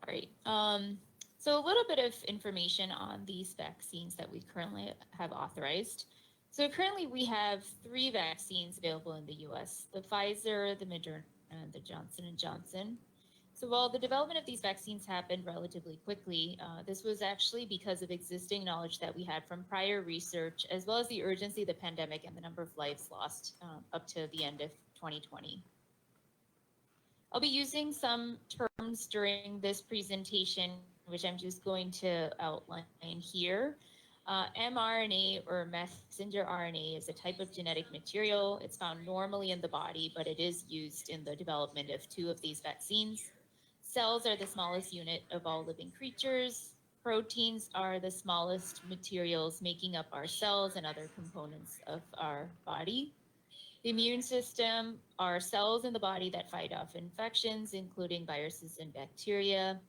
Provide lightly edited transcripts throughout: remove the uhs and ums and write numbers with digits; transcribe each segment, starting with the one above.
All right. So a little bit of information on these vaccines that we currently have authorized. So currently we have three vaccines available in the US, the Pfizer, the Moderna, and the Johnson & Johnson. So while the development of these vaccines happened relatively quickly, this was actually because of existing knowledge that we had from prior research, as well as the urgency of the pandemic and the number of lives lost up to the end of 2020. I'll be using some terms during this presentation, which I'm just going to outline here. mRNA or messenger RNA is a type of genetic material. It's found normally in the body, but it is used in the development of two of these vaccines. Cells are the smallest unit of all living creatures. Proteins are the smallest materials making up our cells and other components of our body. The immune system are cells in the body that fight off infections, including viruses and bacteria.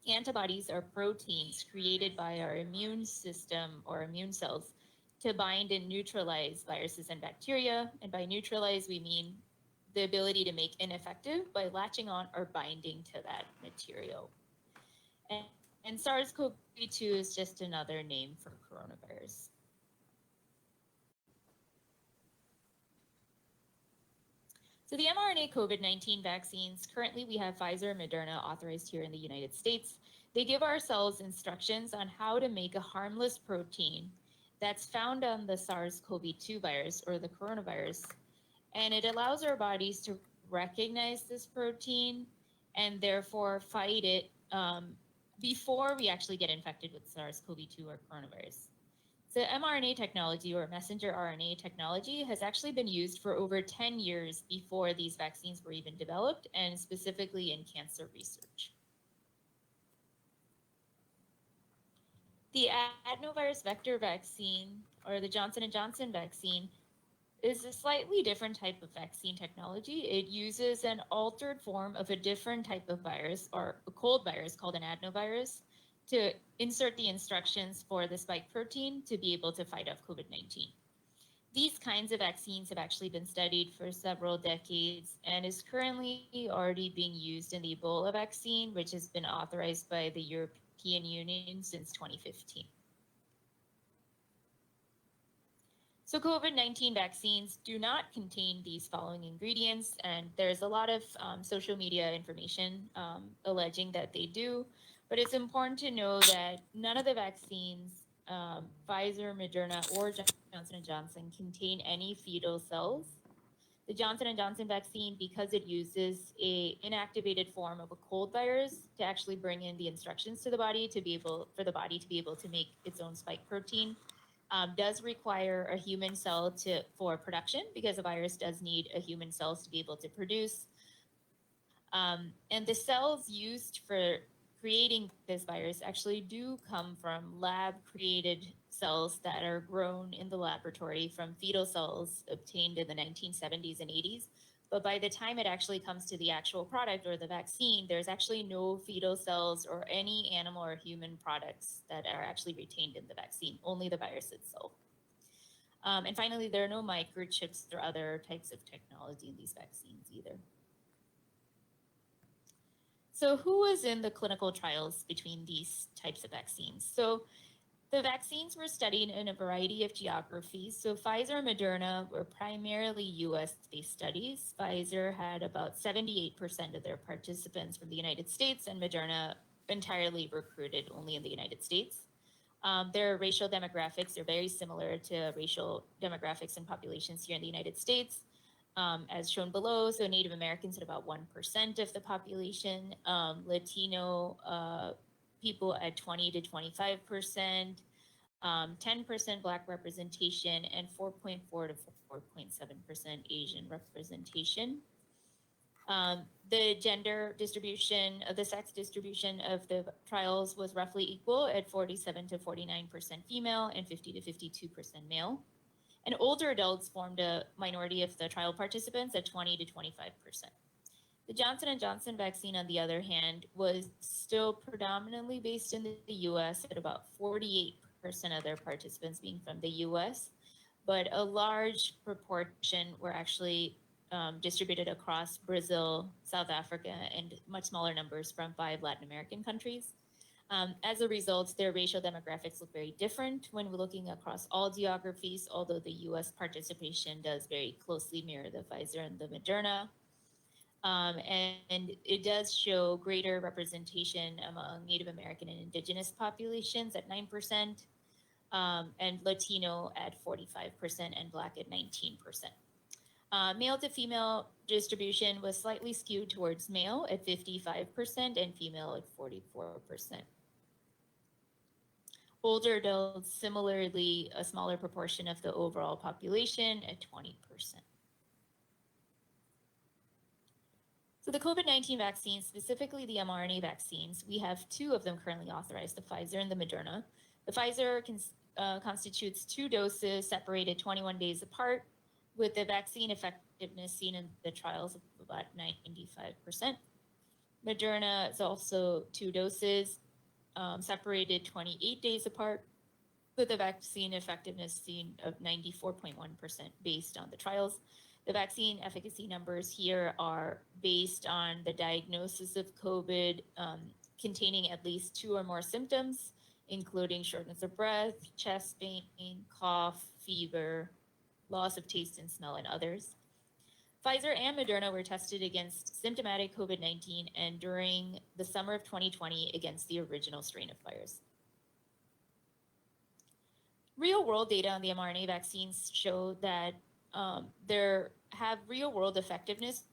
Antibodies are proteins created by our immune system or immune cells to bind and neutralize viruses and bacteria. And by neutralize, we mean the ability to make ineffective by latching on or binding to that material. And SARS-CoV-2 is just another name for coronavirus. So the mRNA COVID-19 vaccines, currently we have Pfizer and Moderna authorized here in the United States. They give our cells instructions on how to make a harmless protein that's found on the SARS-CoV-2 virus or the coronavirus. And it allows our bodies to recognize this protein and therefore fight it before we actually get infected with SARS-CoV-2 or coronavirus. So mRNA technology or messenger RNA technology has actually been used for over 10 years before these vaccines were even developed, and specifically in cancer research. The adenovirus vector vaccine or the Johnson & Johnson vaccine is a slightly different type of vaccine technology. It uses an altered form of a different type of virus or a cold virus called an adenovirus to insert the instructions for the spike protein to be able to fight off COVID-19. These kinds of vaccines have actually been studied for several decades and is currently already being used in the Ebola vaccine, which has been authorized by the European Union since 2015. So COVID-19 vaccines do not contain these following ingredients, and there's a lot of social media information alleging that they do. But it's important to know that none of the vaccines, Pfizer, Moderna, or Johnson & Johnson, contain any fetal cells. The Johnson & Johnson vaccine, because it uses a inactivated form of a cold virus to actually bring in the instructions to the body to be able, for the body to be able to make its own spike protein, does require a human cell for production, because a virus does need a human cells to be able to produce. And the cells used for creating this virus actually do come from lab-created cells that are grown in the laboratory from fetal cells obtained in the 1970s and 80s. But by the time it actually comes to the actual product or the vaccine, there's actually no fetal cells or any animal or human products that are actually retained in the vaccine, only the virus itself. And finally, there are no microchips or other types of technology in these vaccines either. So who was in the clinical trials between these types of vaccines? So the vaccines were studied in a variety of geographies. So Pfizer and Moderna were primarily US-based studies. Pfizer had about 78% of their participants from the United States, and Moderna entirely recruited only in the United States. Their racial demographics are very similar to racial demographics and populations here in the United States. As shown below, so Native Americans at about 1% of the population, Latino people at 20 to 25%, 10% Black representation, and 4.4 to 4.7% Asian representation. The gender distribution, the sex distribution of the trials was roughly equal at 47 to 49% female and 50 to 52% male. And older adults formed a minority of the trial participants at 20 to 25%. The Johnson & Johnson vaccine, on the other hand, was still predominantly based in the US at about 48% of their participants being from the US, but a large proportion were actually distributed across Brazil, South Africa, and much smaller numbers from 5 Latin American countries. As a result, their racial demographics look very different when we're looking across all geographies, although the US participation does very closely mirror the Pfizer and the Moderna. And it does show greater representation among Native American and Indigenous populations at 9%, and Latino at 45%, and Black at 19%. Male to female distribution was slightly skewed towards male at 55% and female at 44%. Older adults, similarly, a smaller proportion of the overall population at 20%. So the COVID-19 vaccines, specifically the mRNA vaccines, we have 2 of them currently authorized, the Pfizer and the Moderna. The Pfizer constitutes 2 doses separated 21 days apart, with the vaccine effectiveness seen in the trials of about 95%. Moderna is also 2 doses separated 28 days apart, with the vaccine effectiveness seen of 94.1% based on the trials. The vaccine efficacy numbers here are based on the diagnosis of COVID containing at least 2 or more symptoms, including shortness of breath, chest pain, cough, fever, loss of taste and smell, and others. Pfizer and Moderna were tested against symptomatic COVID-19 and during the summer of 2020 against the original strain of virus. Real-world data on the mRNA vaccines show that there have real-world effectiveness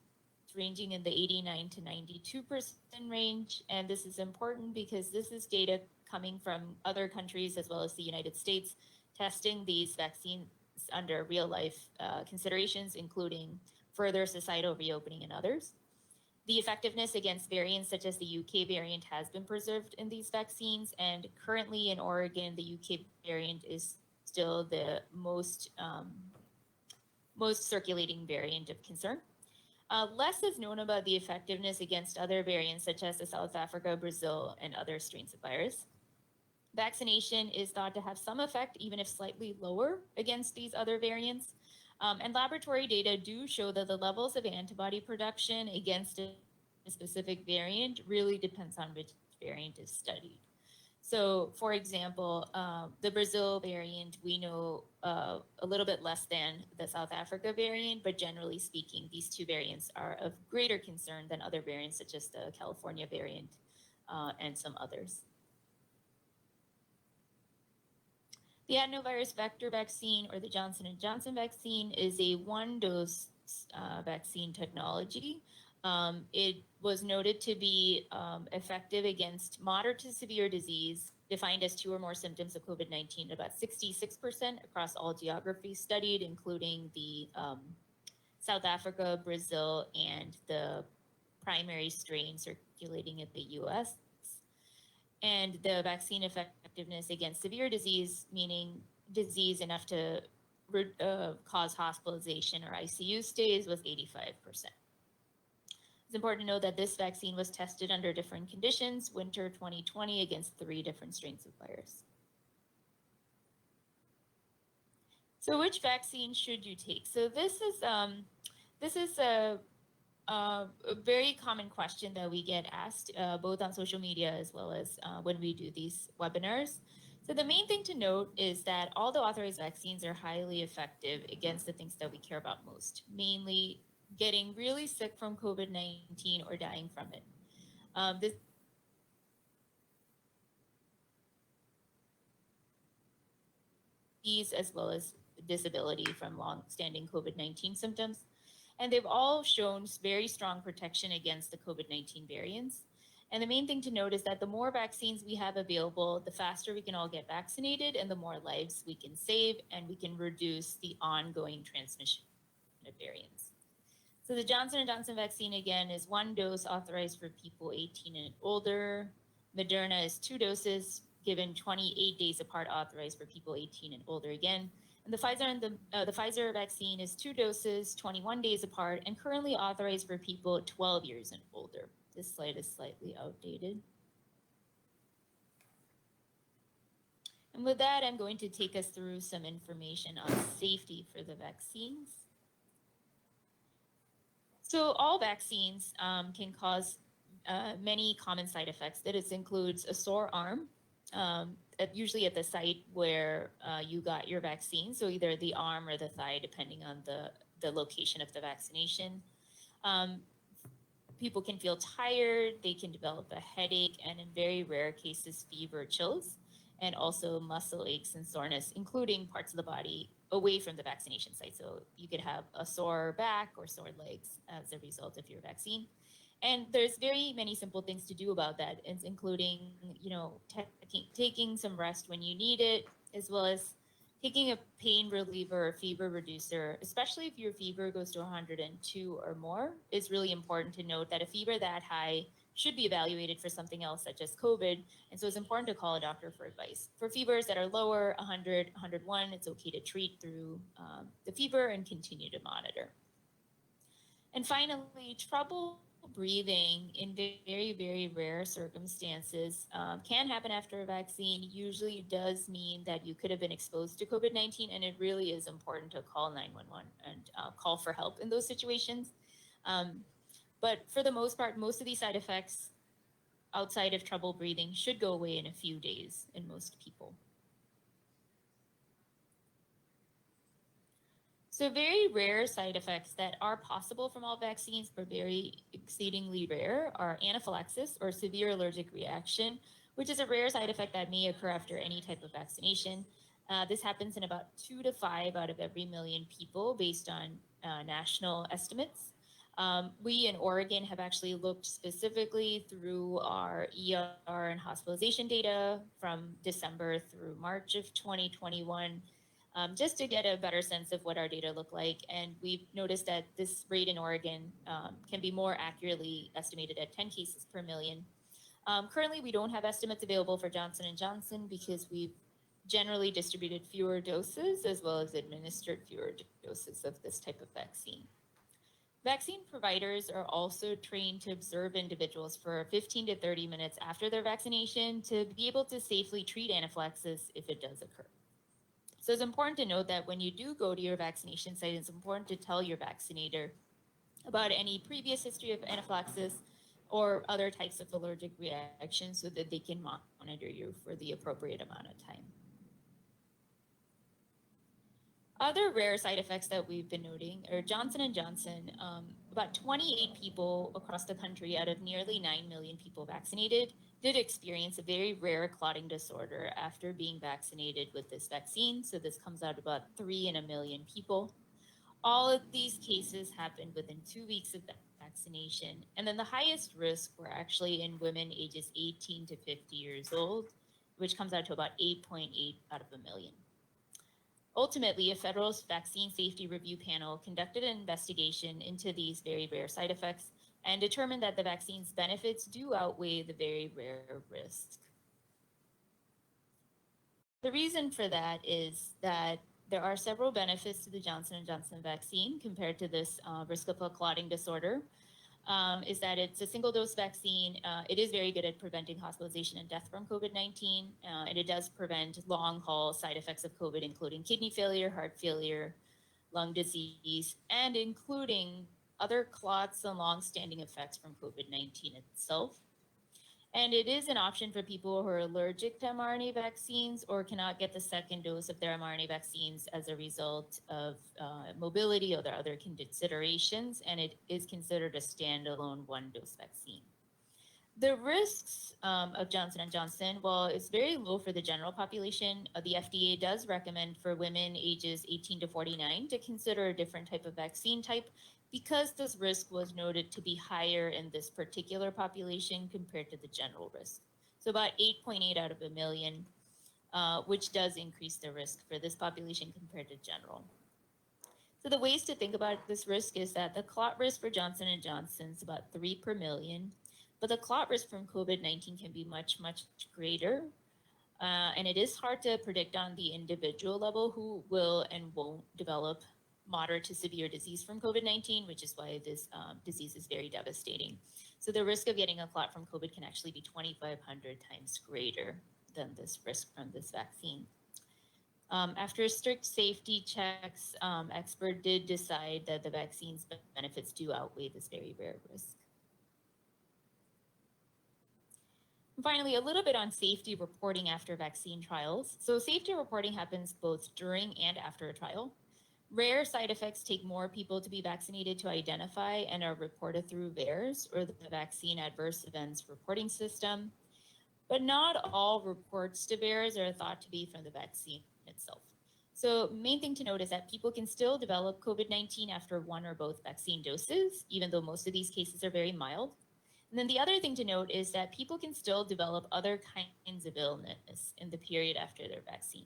ranging in the 89 to 92% range, and this is important because this is data coming from other countries as well as the United States testing these vaccines under real-life considerations, including further societal reopening and others. The effectiveness against variants such as the UK variant has been preserved in these vaccines, and currently in Oregon, the UK variant is still the most circulating variant of concern. Less is known about the effectiveness against other variants such as the South Africa, Brazil, and other strains of virus. Vaccination is thought to have some effect, even if slightly lower, against these other variants. And laboratory data do show that the levels of antibody production against a specific variant really depends on which variant is studied. So, for example, the Brazil variant, we know a little bit less than the South Africa variant, but generally speaking, these 2 variants are of greater concern than other variants such as the California variant and some others. The adenovirus vector vaccine, or the Johnson & Johnson vaccine, is a 1-dose vaccine technology. It was noted to be effective against moderate to severe disease, defined as 2 or more symptoms of COVID-19, about 66% across all geographies studied, including the South Africa, Brazil, and the primary strain circulating in the US. And the vaccine effectiveness against severe disease, meaning disease enough to cause hospitalization or ICU stays, was 85%. It's important to know that this vaccine was tested under different conditions, winter 2020, against 3 different strains of virus. So which vaccine should you take? So this is a very common question that we get asked both on social media as well as when we do these webinars. So the main thing to note is that all the authorized vaccines are highly effective against the things that we care about most, mainly getting really sick from COVID-19 or dying from it. These as well as disability from long-standing COVID-19 symptoms. And they've all shown very strong protection against the COVID-19 variants. And the main thing to note is that the more vaccines we have available, the faster we can all get vaccinated and the more lives we can save, and we can reduce the ongoing transmission of variants. So the Johnson & Johnson vaccine, again, is 1 dose authorized for people 18 and older. Moderna is 2 doses given 28 days apart, authorized for people 18 and older again. And the Pfizer vaccine is 2 doses, 21 days apart, and currently authorized for people 12 years and older. This slide is slightly outdated. And with that, I'm going to take us through some information on safety for the vaccines. So all vaccines can cause many common side effects. That includes a sore arm, usually at the site where you got your vaccine. So either the arm or the thigh, depending on the location of the vaccination. Um, People can feel tired, they can develop a headache, and in very rare cases, fever, chills, and also muscle aches and soreness, including parts of the body away from the vaccination site. So you could have a sore back or sore legs as a result of your vaccine. And there's very many simple things to do about that, including, taking some rest when you need it, as well as taking a pain reliever or fever reducer, especially if your fever goes to 102 or more, is really important to note that a fever that high should be evaluated for something else, such as COVID. And so it's important to call a doctor for advice. For fevers that are lower, 100, 101, it's okay to treat through the fever and continue to monitor. And finally, trouble breathing in very, very rare circumstances can happen after a vaccine. Usually does mean that you could have been exposed to COVID-19, and it really is important to call 911 and call for help in those situations. But for the most part, most of these side effects outside of trouble breathing should go away in a few days in most people. So very rare side effects that are possible from all vaccines, but very exceedingly rare, are anaphylaxis or severe allergic reaction, which is a rare side effect that may occur after any type of vaccination. This happens in about 2 to 5 out of every million people based on national estimates. We in Oregon have actually looked specifically through our ER and hospitalization data from December through March of 2021, just to get a better sense of what our data look like. And we've noticed that this rate in Oregon can be more accurately estimated at 10 cases per million. Currently, we don't have estimates available for Johnson & Johnson because we've generally distributed fewer doses as well as administered fewer doses of this type of vaccine. Vaccine providers are also trained to observe individuals for 15 to 30 minutes after their vaccination to be able to safely treat anaphylaxis if it does occur. So it's important to note that when you do go to your vaccination site, it's important to tell your vaccinator about any previous history of anaphylaxis or other types of allergic reactions so that they can monitor you for the appropriate amount of time. Other rare side effects that we've been noting are Johnson & Johnson. About 28 people across the country out of nearly 9 million people vaccinated did experience a very rare clotting disorder after being vaccinated with this vaccine. So this comes out about 3 in a million people. All of these cases happened within 2 weeks of vaccination. And then the highest risk were actually in women ages 18 to 50 years old, which comes out to about 8.8 out of a million. Ultimately, a federal vaccine safety review panel conducted an investigation into these very rare side effects and determined that the vaccine's benefits do outweigh the very rare risks. The reason for that is that there are several benefits to the Johnson & Johnson vaccine compared to this risk of a clotting disorder. Is that it's a single-dose vaccine. It is very good at preventing hospitalization and death from COVID-19, and it does prevent long-haul side effects of COVID, including kidney failure, heart failure, lung disease, and including other clots and long-standing effects from COVID-19 itself. And it is an option for people who are allergic to mRNA vaccines or cannot get the second dose of their mRNA vaccines as a result of mobility or other considerations, and it is considered a standalone one-dose vaccine. The risks of Johnson & Johnson, while it's very low for the general population, the FDA does recommend for women ages 18 to 49 to consider a different type of vaccine type because this risk was noted to be higher in this particular population compared to the general risk. So about 8.8 out of a million, which does increase the risk for this population compared to general. So the ways to think about this risk is that the clot risk for Johnson & Johnson is about 3 per million, but the clot risk from COVID-19 can be much, much greater. And it is hard to predict on the individual level who will and won't develop moderate to severe disease from COVID-19, which is why this disease is very devastating. So the risk of getting a clot from COVID can actually be 2,500 times greater than this risk from this vaccine. After strict safety checks, expert did decide that the vaccine's benefits do outweigh this very rare risk. And finally, a little bit on safety reporting after vaccine trials. So safety reporting happens both during and after a trial. Rare side effects take more people to be vaccinated to identify and are reported through VAERS, or the Vaccine Adverse Events Reporting System. But not all reports to VAERS are thought to be from the vaccine itself. So main thing to note is that people can still develop COVID-19 after one or both vaccine doses, even though most of these cases are very mild. And then the other thing to note is that people can still develop other kinds of illness in the period after their vaccine.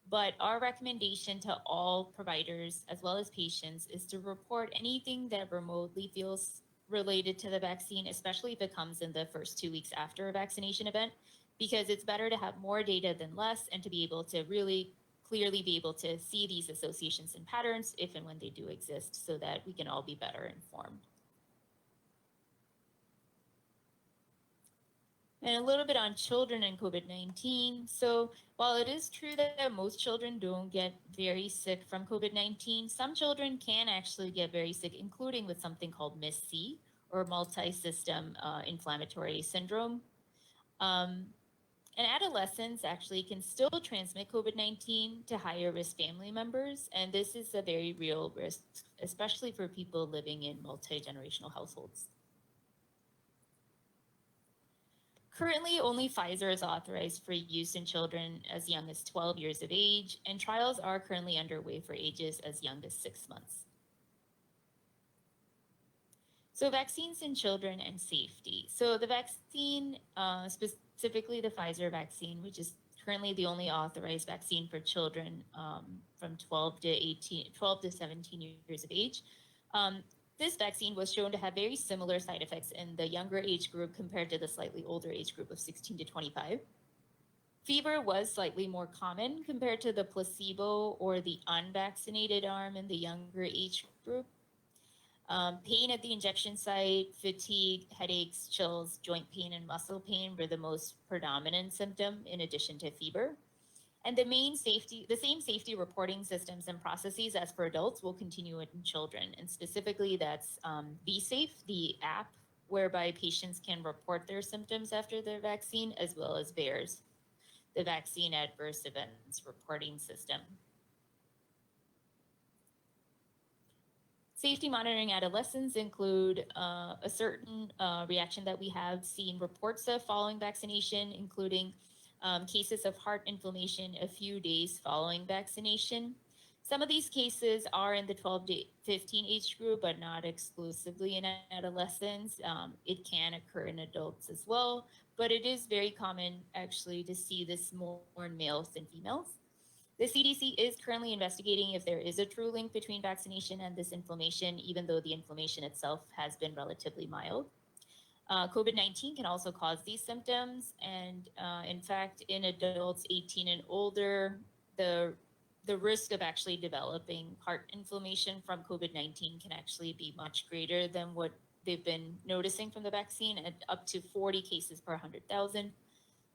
But our recommendation to all providers as well as patients is to report anything that remotely feels related to the vaccine, especially if it comes in the first 2 weeks after a vaccination event, because it's better to have more data than less and to be able to really clearly be able to see these associations and patterns if and when they do exist so that we can all be better informed. And a little bit on children and COVID-19. So while it is true that most children don't get very sick from COVID-19, some children can actually get very sick, including with something called MIS-C, or multi-system inflammatory syndrome. And adolescents actually can still transmit COVID-19 to higher risk family members. And this is a very real risk, especially for people living in multi-generational households. Currently, only Pfizer is authorized for use in children as young as 12 years of age, and trials are currently underway for ages as young as 6 months. So vaccines in children and safety. So the vaccine, specifically the Pfizer vaccine, which is currently the only authorized vaccine for children from 12 to 17 years of age. This vaccine was shown to have very similar side effects in the younger age group compared to the slightly older age group of 16 to 25. Fever was slightly more common compared to the placebo or the unvaccinated arm in the younger age group. Pain at the injection site, fatigue, headaches, chills, joint pain, and muscle pain were the most predominant symptom in addition to fever. And the same safety reporting systems and processes as for adults will continue in children. And specifically, that's VSafe, the app whereby patients can report their symptoms after their vaccine, as well as VAERS, the Vaccine Adverse Events Reporting System. Safety monitoring adolescents include a certain reaction that we have seen reports of following vaccination, including cases of heart inflammation a few days following vaccination. Some of these cases are in the 12 to 15 age group, but not exclusively in adolescents. It can occur in adults as well, but it is very common actually to see this more in males than females. The CDC is currently investigating if there is a true link between vaccination and this inflammation, even though the inflammation itself has been relatively mild. COVID-19 can also cause these symptoms, and in fact, in adults 18 and older, the risk of actually developing heart inflammation from COVID-19 can actually be much greater than what they've been noticing from the vaccine, at up to 40 cases per 100,000.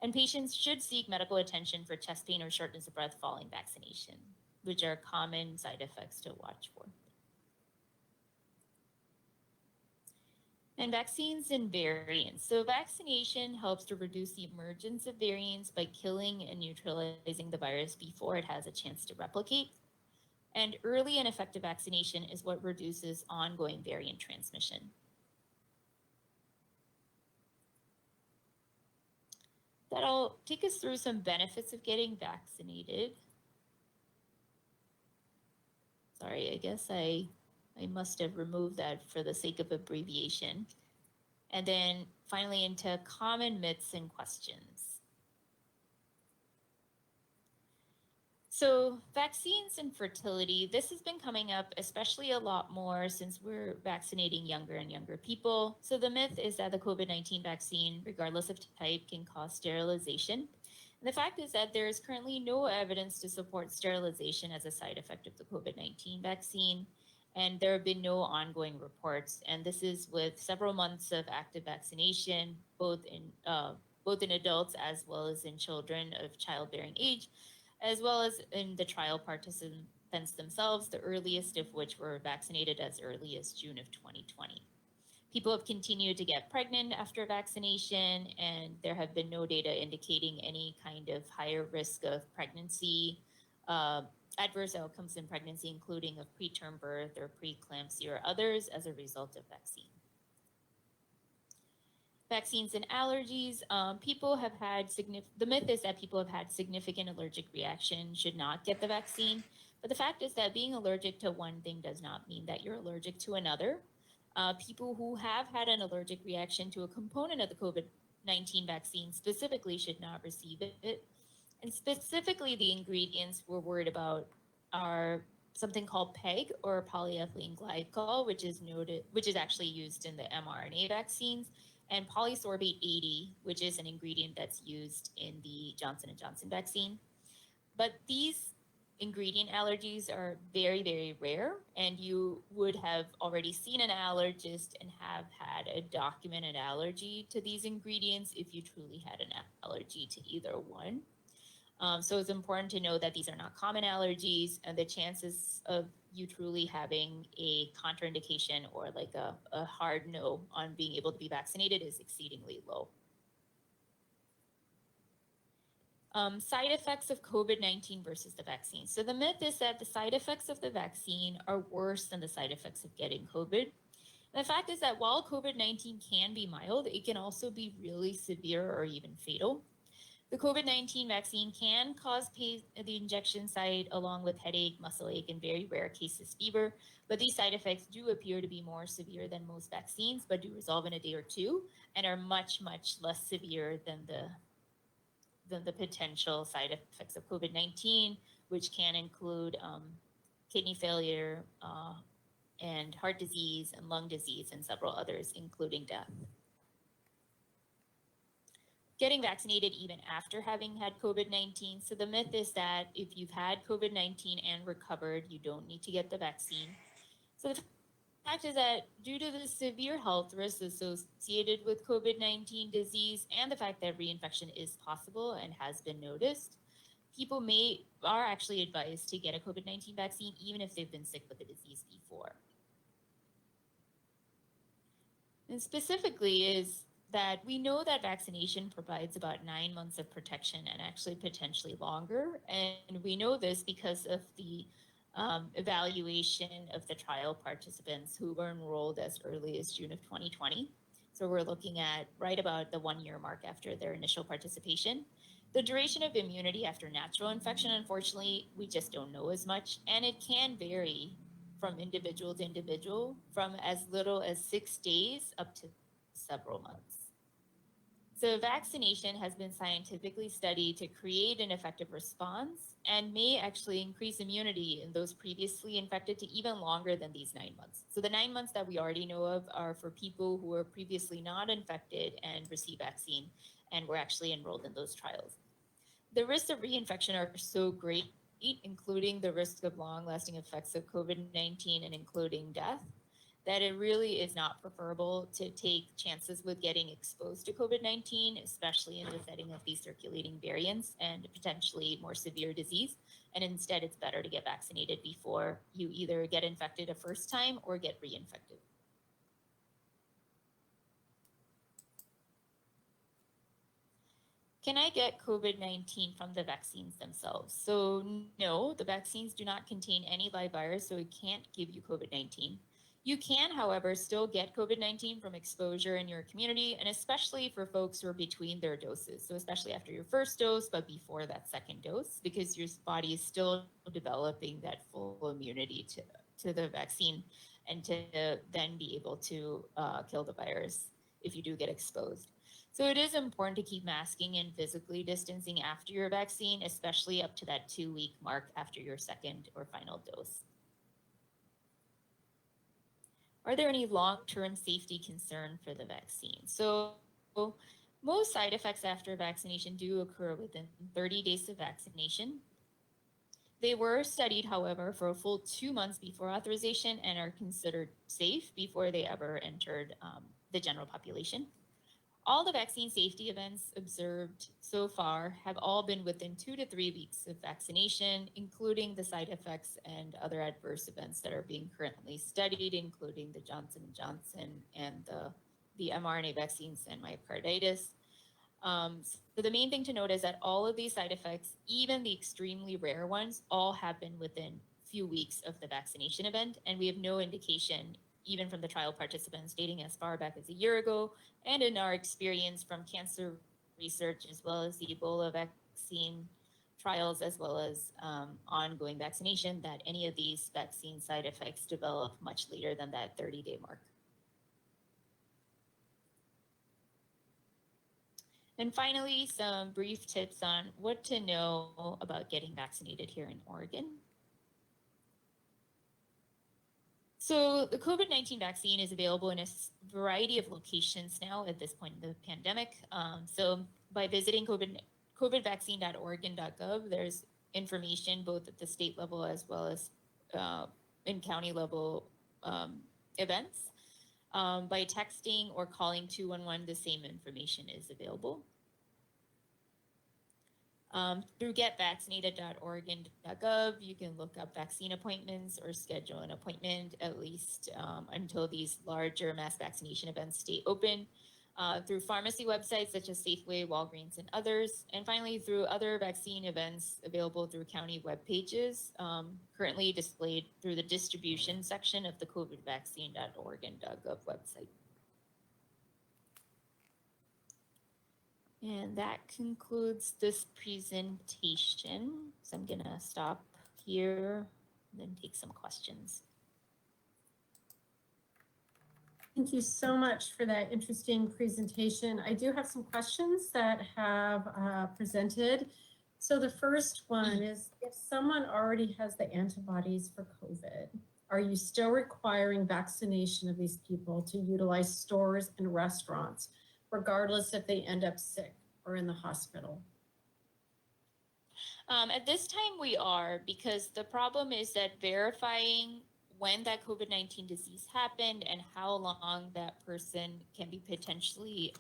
And patients should seek medical attention for chest pain or shortness of breath following vaccination, which are common side effects to watch for. And vaccines and variants. So vaccination helps to reduce the emergence of variants by killing and neutralizing the virus before it has a chance to replicate. And early and effective vaccination is what reduces ongoing variant transmission. That'll take us through some benefits of getting vaccinated. Sorry, I guess I must have removed that for the sake of abbreviation. And then finally into common myths and questions. So vaccines and fertility, this has been coming up especially a lot more since we're vaccinating younger and younger people. So the myth is that the COVID-19 vaccine, regardless of type, can cause sterilization. And the fact is that there is currently no evidence to support sterilization as a side effect of the COVID-19 vaccine. And there have been no ongoing reports. And this is with several months of active vaccination, both in adults as well as in children of childbearing age, as well as in the trial participants themselves, the earliest of which were vaccinated as early as June of 2020. People have continued to get pregnant after vaccination, and there have been no data indicating any kind of higher risk of pregnancy, uh, adverse outcomes in pregnancy, including of preterm birth or preeclampsia or others as a result of vaccine. Vaccines and allergies. People have had the myth is that people have had significant allergic reaction, should not get the vaccine. But the fact is that being allergic to one thing does not mean that you're allergic to another. People who have had an allergic reaction to a component of the COVID-19 vaccine specifically should not receive it. And specifically, the ingredients we're worried about are something called PEG, or polyethylene glycol, which is actually used in the mRNA vaccines, and polysorbate 80, which is an ingredient that's used in the Johnson & Johnson vaccine. But these ingredient allergies are very, very rare, and you would have already seen an allergist and have had a documented allergy to these ingredients if you truly had an allergy to either one. So it's important to know that these are not common allergies, and the chances of you truly having a contraindication or like a hard no on being able to be vaccinated is exceedingly low. Side effects of COVID-19 versus the vaccine. So the myth is that the side effects of the vaccine are worse than the side effects of getting COVID. And the fact is that while COVID-19 can be mild, it can also be really severe or even fatal. The COVID-19 vaccine can cause pain at the injection site, along with headache, muscle ache, and very rare cases fever. But these side effects do appear to be more severe than most vaccines, but do resolve in a day or two, and are much, much less severe than the potential side effects of COVID-19, which can include kidney failure and heart disease and lung disease and several others, including death. Getting vaccinated even after having had COVID-19. So the myth is that if you've had COVID-19 and recovered, you don't need to get the vaccine. So the fact is that due to the severe health risks associated with COVID-19 disease and the fact that reinfection is possible and has been noticed, people are actually advised to get a COVID-19 vaccine even if they've been sick with the disease before. And specifically is that we know that vaccination provides about 9 months of protection, and actually potentially longer. And we know this because of the evaluation of the trial participants who were enrolled as early as June of 2020. So we're looking at right about the 1-year mark after their initial participation. The duration of immunity after natural infection, unfortunately, we just don't know as much, and it can vary from individual to individual, from as little as 6 days up to several months. So vaccination has been scientifically studied to create an effective response and may actually increase immunity in those previously infected to even longer than these 9 months. So the 9 months that we already know of are for people who were previously not infected and received vaccine and were actually enrolled in those trials. The risks of reinfection are so great, including the risk of long-lasting effects of COVID-19 and including death, that it really is not preferable to take chances with getting exposed to COVID-19, especially in the setting of these circulating variants and potentially more severe disease. And instead, it's better to get vaccinated before you either get infected a first time or get reinfected. Can I get COVID-19 from the vaccines themselves? So no, the vaccines do not contain any live virus, so it can't give you COVID-19. You can, however, still get COVID-19 from exposure in your community, and especially for folks who are between their doses. So especially after your first dose, but before that second dose, because your body is still developing that full immunity to the vaccine and to then be able to kill the virus if you do get exposed. So it is important to keep masking and physically distancing after your vaccine, especially up to that 2-week mark after your second or final dose. Are there any long-term safety concern for the vaccine? So most side effects after vaccination do occur within 30 days of vaccination. They were studied, however, for a full 2 months before authorization and are considered safe before they ever entered the general population. All the vaccine safety events observed so far have all been within 2 to 3 weeks of vaccination, including the side effects and other adverse events that are being currently studied, including the Johnson & Johnson and the mRNA vaccines and myocarditis. So the main thing to note is that all of these side effects, even the extremely rare ones, all happen within few weeks of the vaccination event, and we have no indication, even from the trial participants dating as far back as a year ago, and in our experience from cancer research, as well as the Ebola vaccine trials, as well as ongoing vaccination, that any of these vaccine side effects develop much later than that 30-day mark. And finally, some brief tips on what to know about getting vaccinated here in Oregon. So the COVID-19 vaccine is available in a variety of locations now at this point in the pandemic. So by visiting covidvaccine.oregon.gov, there's information both at the state level as well as in county level events. By texting or calling 211, the same information is available. Through getvaccinated.oregon.gov, you can look up vaccine appointments or schedule an appointment at least until these larger mass vaccination events stay open. Through pharmacy websites such as Safeway, Walgreens, and others. And finally, through other vaccine events available through county web pages, currently displayed through the distribution section of the covidvaccine.oregon.gov website. And that concludes this presentation. So I'm gonna stop here and then take some questions. Thank you so much for that interesting presentation. I do have some questions that have presented. So the first one is, if someone already has the antibodies for COVID, are you still requiring vaccination of these people to utilize stores and restaurants, regardless if they end up sick or in the hospital? At this time we are, because the problem is that verifying when that COVID-19 disease happened and how long that person can be potentially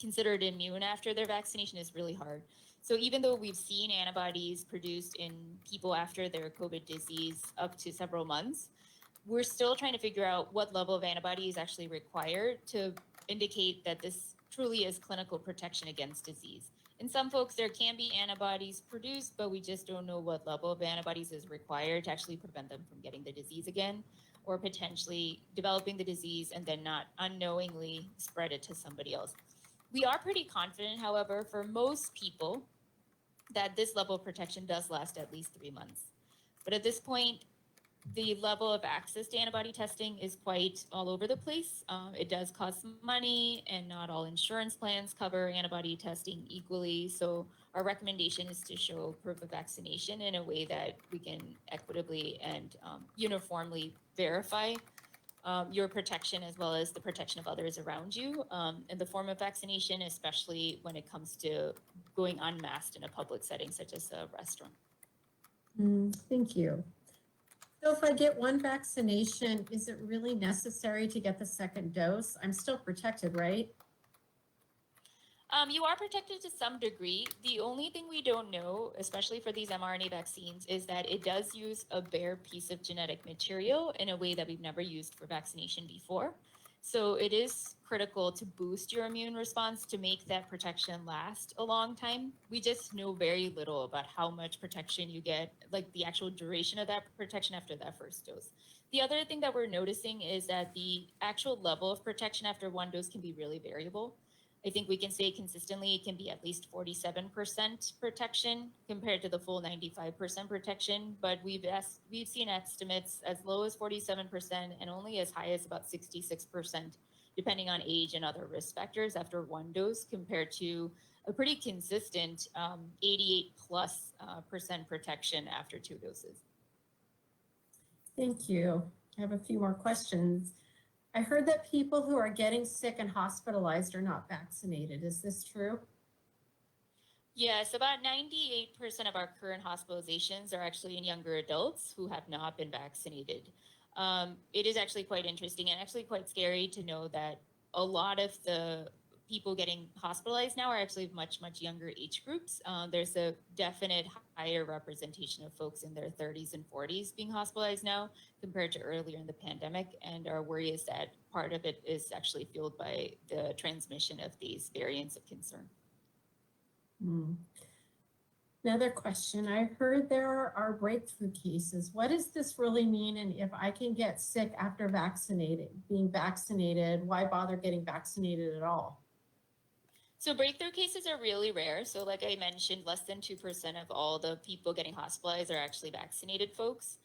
considered immune after their vaccination is really hard. So even though we've seen antibodies produced in people after their COVID disease up to several months, we're still trying to figure out what level of antibody is actually required to indicate that this truly is clinical protection against disease. In some folks, there can be antibodies produced, but we just don't know what level of antibodies is required to actually prevent them from getting the disease again, or potentially developing the disease and then not unknowingly spread it to somebody else. We are pretty confident, however, for most people, that this level of protection does last at least 3 months. But at this point, the level of access to antibody testing is quite all over the place. It does cost money, and not all insurance plans cover antibody testing equally. So our recommendation is to show proof of vaccination in a way that we can equitably and uniformly verify your protection as well as the protection of others around you in the form of vaccination, especially when it comes to going unmasked in a public setting such as a restaurant. Thank you. So if I get one vaccination, is it really necessary to get the second dose? I'm still protected, right? You are protected to some degree. The only thing we don't know, especially for these mRNA vaccines, is that it does use a bare piece of genetic material in a way that we've never used for vaccination before. So it is critical to boost your immune response to make that protection last a long time. We just know very little about how much protection you get, like the actual duration of that protection after that first dose. The other thing that we're noticing is that the actual level of protection after one dose can be really variable. I think we can say consistently it can be at least 47% protection compared to the full 95% protection, but we've seen estimates as low as 47% and only as high as about 66%, depending on age and other risk factors after one dose, compared to a pretty consistent 88+% protection after 2 doses. Thank you. I have a few more questions. I heard that people who are getting sick and hospitalized are not vaccinated. Is this true? Yes, about 98% of our current hospitalizations are actually in younger adults who have not been vaccinated. It is actually quite interesting and actually quite scary to know that a lot of the people getting hospitalized now are actually much, much younger age groups. There's a definite higher representation of folks in their 30s and 40s being hospitalized now compared to earlier in the pandemic. And our worry is that part of it is actually fueled by the transmission of these variants of concern. Another question. I heard there are breakthrough cases. What does this really mean? And if I can get sick after being vaccinated, why bother getting vaccinated at all? So breakthrough cases are really rare. So like I mentioned, less than 2% of all the people getting hospitalized are actually vaccinated folks.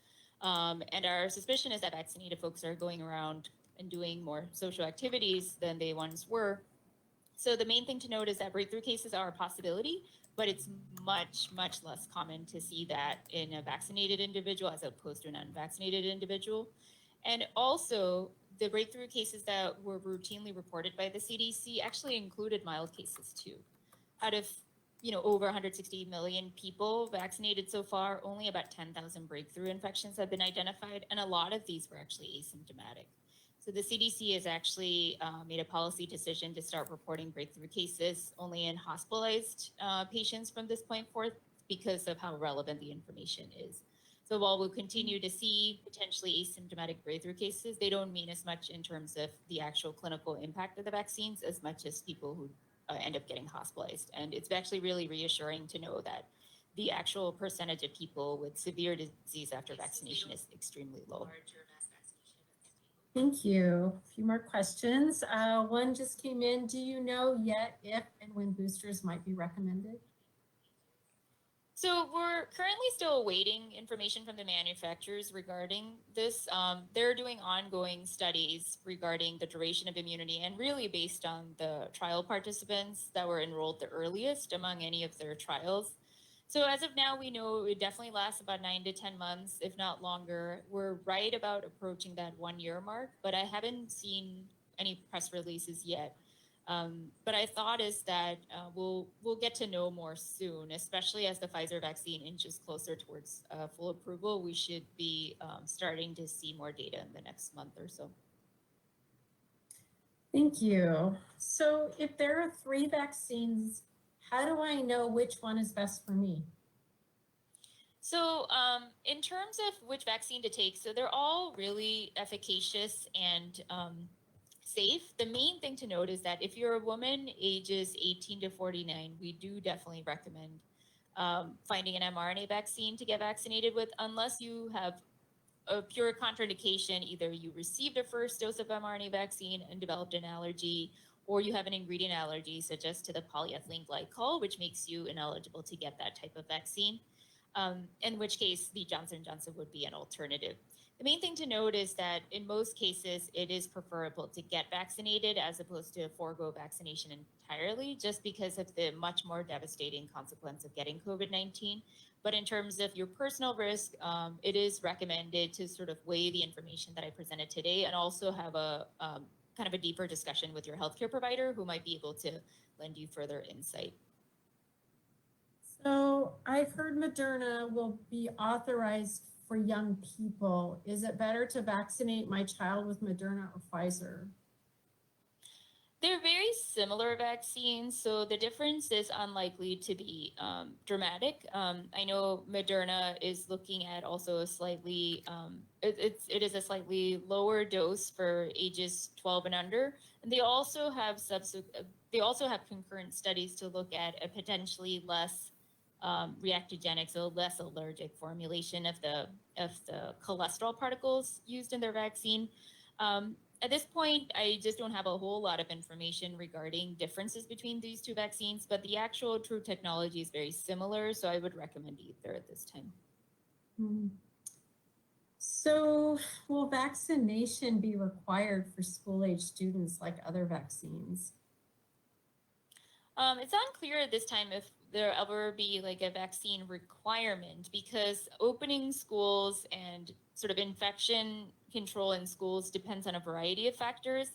And our suspicion is that vaccinated folks are going around and doing more social activities than they once were. So the main thing to note is that breakthrough cases are a possibility, but it's much, much less common to see that in a vaccinated individual as opposed to an unvaccinated individual. And also, the breakthrough cases that were routinely reported by the CDC actually included mild cases too. Out of over 160 million people vaccinated so far, only about 10,000 breakthrough infections have been identified, and a lot of these were actually asymptomatic. So the CDC has actually made a policy decision to start reporting breakthrough cases only in hospitalized patients from this point forth because of how relevant the information is. So while we'll continue to see potentially asymptomatic breakthrough cases, they don't mean as much in terms of the actual clinical impact of the vaccines as much as people who end up getting hospitalized. And it's actually really reassuring to know that the actual percentage of people with severe disease after vaccination is extremely low. Thank you. A few more questions. One just came in. Do you know yet if and when boosters might be recommended? So we're currently still awaiting information from the manufacturers regarding this. They're doing ongoing studies regarding the duration of immunity and really based on the trial participants that were enrolled the earliest among any of their trials. So as of now, we know it definitely lasts about 9 to 10 months, if not longer. We're right about approaching that 1 year mark, but I haven't seen any press releases yet. But I thought is that we'll get to know more soon, especially as the Pfizer vaccine inches closer towards full approval. We should be starting to see more data in the next month or so. Thank you. So if there are 3 vaccines, how do I know which one is best for me? So in terms of which vaccine to take, so they're all really efficacious and safe. The main thing to note is that if you're a woman ages 18 to 49, we do definitely recommend finding an mRNA vaccine to get vaccinated with, unless you have a pure contraindication. Either you received a first dose of mRNA vaccine and developed an allergy, or you have an ingredient allergy, such as to the polyethylene glycol, which makes you ineligible to get that type of vaccine, in which case the Johnson & Johnson would be an alternative. The main thing to note is that in most cases, it is preferable to get vaccinated as opposed to forego vaccination entirely, just because of the much more devastating consequence of getting COVID-19. But in terms of your personal risk, it is recommended to sort of weigh the information that I presented today and also have a kind of a deeper discussion with your healthcare provider who might be able to lend you further insight. So I've heard Moderna will be authorized for young people. Is it better to vaccinate my child with Moderna or Pfizer? They're very similar vaccines, so the difference is unlikely to be dramatic. I know Moderna is looking at also a slightly, it is a slightly lower dose for ages 12 and under, and they also have concurrent studies to look at a potentially less reactogenic, so less allergic formulation of the cholesterol particles used in their vaccine. At this point, I just don't have a whole lot of information regarding differences between these 2 vaccines, but the actual true technology is very similar, so I would recommend either at this time. So will vaccination be required for school-age students like other vaccines? It's unclear at this time if there'll ever be like a vaccine requirement, because opening schools and sort of infection control in schools depends on a variety of factors,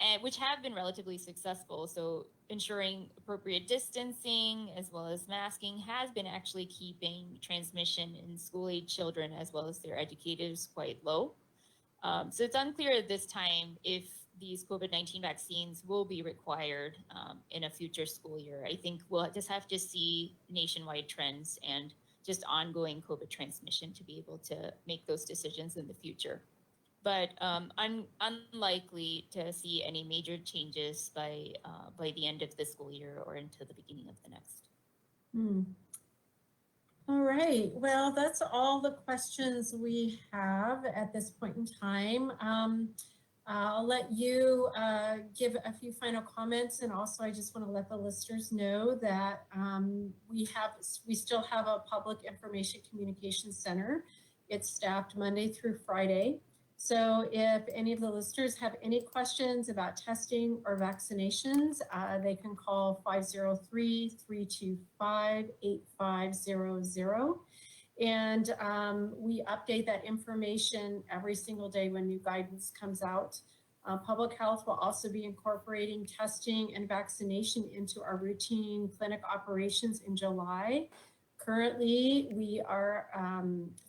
and which have been relatively successful. So ensuring appropriate distancing as well as masking has been actually keeping transmission in school-age children as well as their educators quite low. So it's unclear at this time if these COVID-19 vaccines will be required in a future school year. I think we'll just have to see nationwide trends and just ongoing COVID transmission to be able to make those decisions in the future. But unlikely to see any major changes by the end of the school year or into the beginning of the next. All right, well, that's all the questions we have at this point in time. I'll let you give a few final comments, and also I just want to let the listeners know that we still have a public information communication center. It's staffed Monday through Friday. So if any of the listeners have any questions about testing or vaccinations, they can call 503-325-8500. And we update that information every single day when new guidance comes out. Public health will also be incorporating testing and vaccination into our routine clinic operations in July. Currently, we are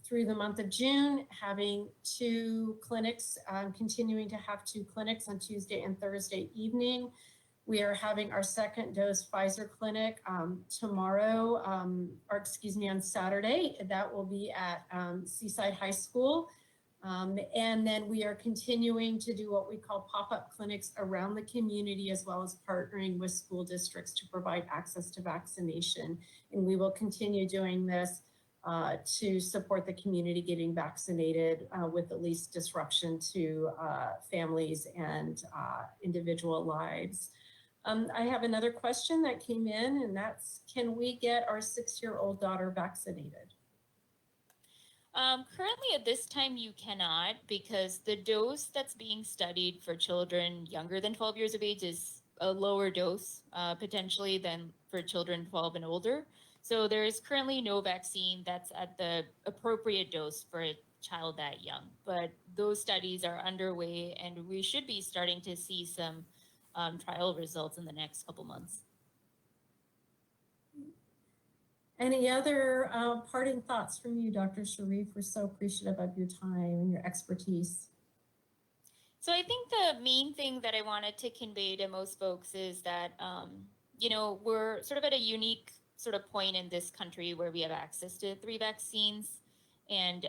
through the month of June having 2 clinics, continuing to have 2 clinics on Tuesday and Thursday evening. We are having our second dose Pfizer clinic tomorrow, on Saturday. That will be at Seaside High School. And then we are continuing to do what we call pop-up clinics around the community, as well as partnering with school districts to provide access to vaccination. And we will continue doing this to support the community getting vaccinated with the least disruption to families and individual lives. I have another question that came in, and that's, can we get our 6-year-old daughter vaccinated? Currently at this time you cannot, because the dose that's being studied for children younger than 12 years of age is a lower dose potentially than for children 12 and older. So there is currently no vaccine that's at the appropriate dose for a child that young, but those studies are underway and we should be starting to see some trial results in the next couple months. Any other parting thoughts from you, Dr. Sharif? We're so appreciative of your time and your expertise. So I think the main thing that I wanted to convey to most folks is that, you know, we're sort of at a unique sort of point in this country where we have access to 3 vaccines, and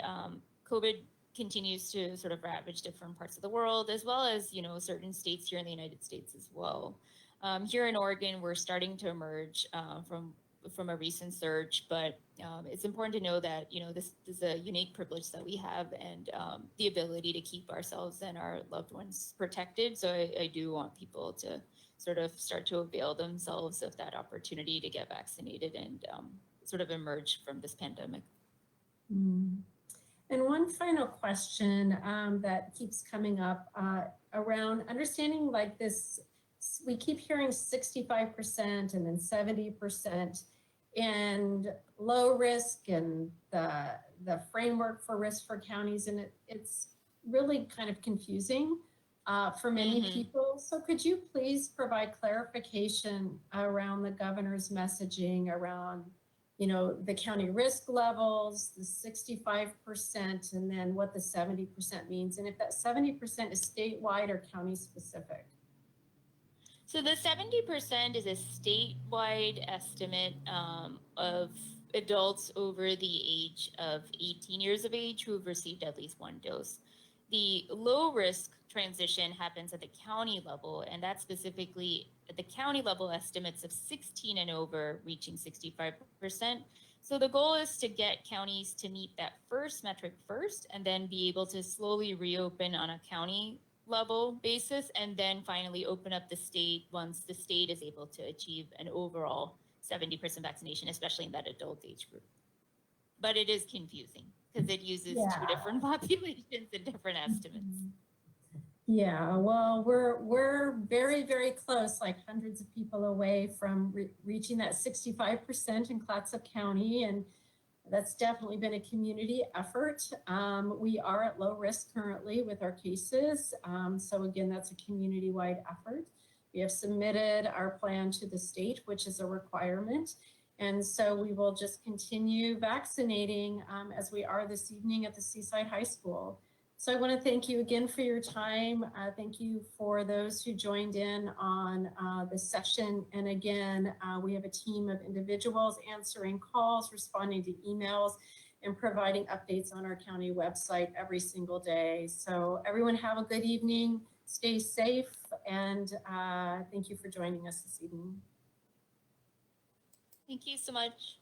COVID continues to sort of ravage different parts of the world, as well as, you know, certain states here in the United States as well. Here in Oregon, we're starting to emerge from a recent surge, but it's important to know that, you know, this is a unique privilege that we have, and the ability to keep ourselves and our loved ones protected. So I do want people to sort of start to avail themselves of that opportunity to get vaccinated and sort of emerge from this pandemic. And one final question that keeps coming up around understanding like this, we keep hearing 65% and then 70%, and low risk and the framework for risk for counties, and it's really kind of confusing for many people. So could you please provide clarification around the governor's messaging around, you know, the county risk levels, the 65%, and then what the 70% means, and if that 70% is statewide or county specific? So the 70% is a statewide estimate of adults over the age of 18 years of age who have received at least 1 dose. The low risk transition happens at the county level, and that's specifically at the county level estimates of 16 and over reaching 65%. So the goal is to get counties to meet that first metric first, and then be able to slowly reopen on a county level basis, and then finally open up the state once the state is able to achieve an overall 70% vaccination, especially in that adult age group. But it is confusing because it uses 2 different populations and different estimates. Yeah, well, we're very, very close, like hundreds of people away from reaching that 65% in Clatsop County, and that's definitely been a community effort. We are at low risk currently with our cases. So again, that's a community-wide effort. We have submitted our plan to the state, which is a requirement. And so we will just continue vaccinating as we are this evening at the Seaside High School. So I want to thank you again for your time. Thank you for those who joined in on this session. And again, we have a team of individuals answering calls, responding to emails, and providing updates on our county website every single day. So everyone have a good evening, stay safe, and thank you for joining us this evening. Thank you so much.